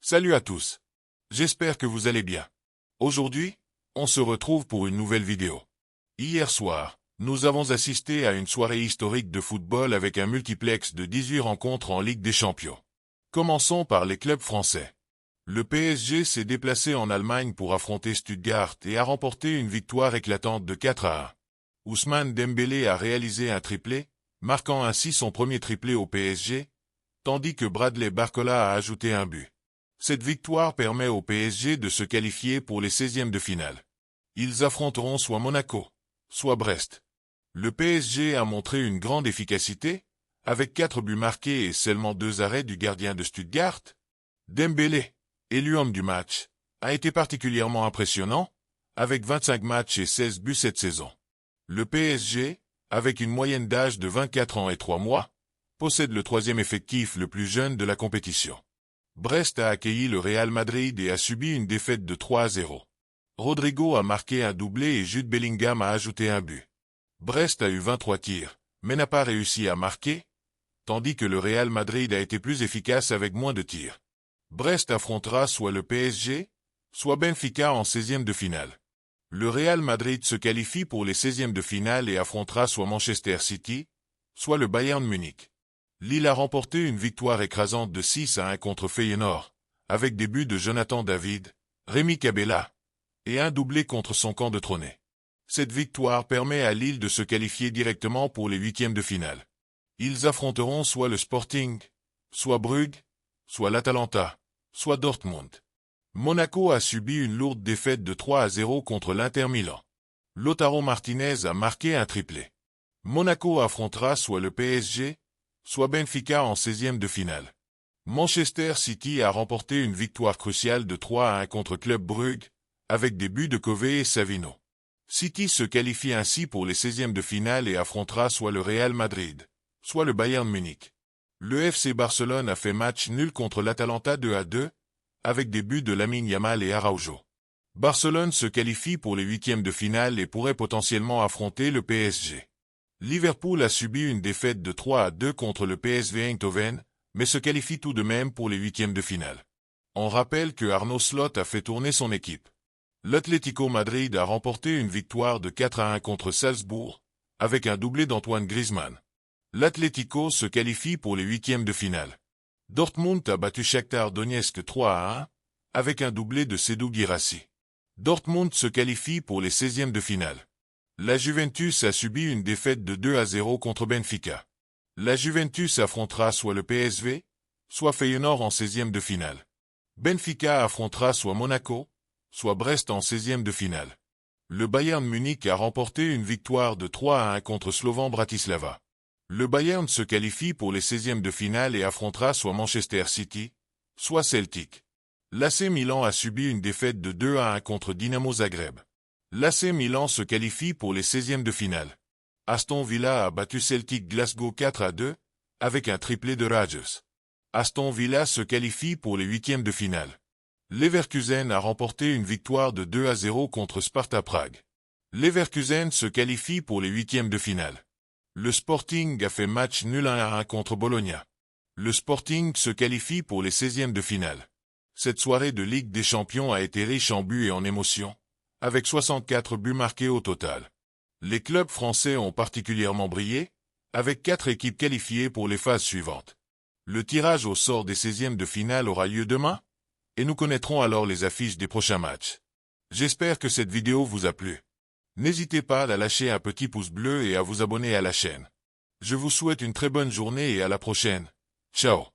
Salut à tous. J'espère que vous allez bien. Aujourd'hui, on se retrouve pour une nouvelle vidéo. Hier soir, nous avons assisté à une soirée historique de football avec un multiplex de 18 rencontres en Ligue des Champions. Commençons par les clubs français. Le PSG s'est déplacé en Allemagne pour affronter Stuttgart et a remporté une victoire éclatante de 4-1. Ousmane Dembélé a réalisé un triplé, marquant ainsi son premier triplé au PSG, tandis que Bradley Barcola a ajouté un but. Cette victoire permet au PSG de se qualifier pour les 16e de finale. Ils affronteront soit Monaco, soit Brest. Le PSG a montré une grande efficacité, avec 4 buts marqués et seulement 2 arrêts du gardien de Stuttgart. Dembélé, élu homme du match, a été particulièrement impressionnant, avec 25 matchs et 16 buts cette saison. Le PSG, avec une moyenne d'âge de 24 ans et 3 mois, possède le 3e effectif le plus jeune de la compétition. Brest a accueilli le Real Madrid et a subi une défaite de 3-0. Rodrigo a marqué un doublé et Jude Bellingham a ajouté un but. Brest a eu 23 tirs, mais n'a pas réussi à marquer, tandis que le Real Madrid a été plus efficace avec moins de tirs. Brest affrontera soit le PSG, soit Benfica en 16e de finale. Le Real Madrid se qualifie pour les 16e de finale et affrontera soit Manchester City, soit le Bayern Munich. Lille a remporté une victoire écrasante de 6-1 contre Feyenoord, avec des buts de Jonathan David, Rémi Cabella, et un doublé contre son camp de Trônay. Cette victoire permet à Lille de se qualifier directement pour les 8e de finale. Ils affronteront soit le Sporting, soit Brugge, soit l'Atalanta, soit Dortmund. Monaco a subi une lourde défaite de 3-0 contre l'Inter Milan. Lautaro Martinez a marqué un triplé. Monaco affrontera soit le PSG, soit Benfica en 16e de finale. Manchester City a remporté une victoire cruciale de 3-1 contre Club Brugge, avec des buts de Covey et Savino. City se qualifie ainsi pour les 16e de finale et affrontera soit le Real Madrid, soit le Bayern Munich. Le FC Barcelone a fait match nul contre l'Atalanta 2-2, avec des buts de Lamine Yamal et Araujo. Barcelone se qualifie pour les 8e de finale et pourrait potentiellement affronter le PSG. Liverpool a subi une défaite de 3-2 contre le PSV Eindhoven, mais se qualifie tout de même pour les 8e de finale. On rappelle que Arnaud Slot a fait tourner son équipe. L'Atlético Madrid a remporté une victoire de 4-1 contre Salzbourg, avec un doublé d'Antoine Griezmann. L'Atlético se qualifie pour les 8e de finale. Dortmund a battu Shakhtar Donetsk 3-1, avec un doublé de Seydou Guirassy. Dortmund se qualifie pour les 16e de finale. La Juventus a subi une défaite de 2-0 contre Benfica. La Juventus affrontera soit le PSV, soit Feyenoord en 16e de finale. Benfica affrontera soit Monaco, soit Brest en 16e de finale. Le Bayern Munich a remporté une victoire de 3-1 contre Slovan Bratislava. Le Bayern se qualifie pour les 16e de finale et affrontera soit Manchester City, soit Celtic. L'AC Milan a subi une défaite de 2-1 contre Dinamo Zagreb. L'AC Milan se qualifie pour les 16e de finale. Aston Villa a battu Celtic Glasgow 4-2, avec un triplé de Rodgers. Aston Villa se qualifie pour les 8e de finale. Leverkusen a remporté une victoire de 2-0 contre Sparta Prague. Leverkusen se qualifie pour les 8e de finale. Le Sporting a fait match nul 1-1 contre Bologna. Le Sporting se qualifie pour les 16e de finale. Cette soirée de Ligue des Champions a été riche en buts et en émotions, avec 64 buts marqués au total. Les clubs français ont particulièrement brillé, avec 4 équipes qualifiées pour les phases suivantes. Le tirage au sort des 16e de finale aura lieu demain, et nous connaîtrons alors les affiches des prochains matchs. J'espère que cette vidéo vous a plu. N'hésitez pas à lâcher un petit pouce bleu et à vous abonner à la chaîne. Je vous souhaite une très bonne journée et à la prochaine. Ciao.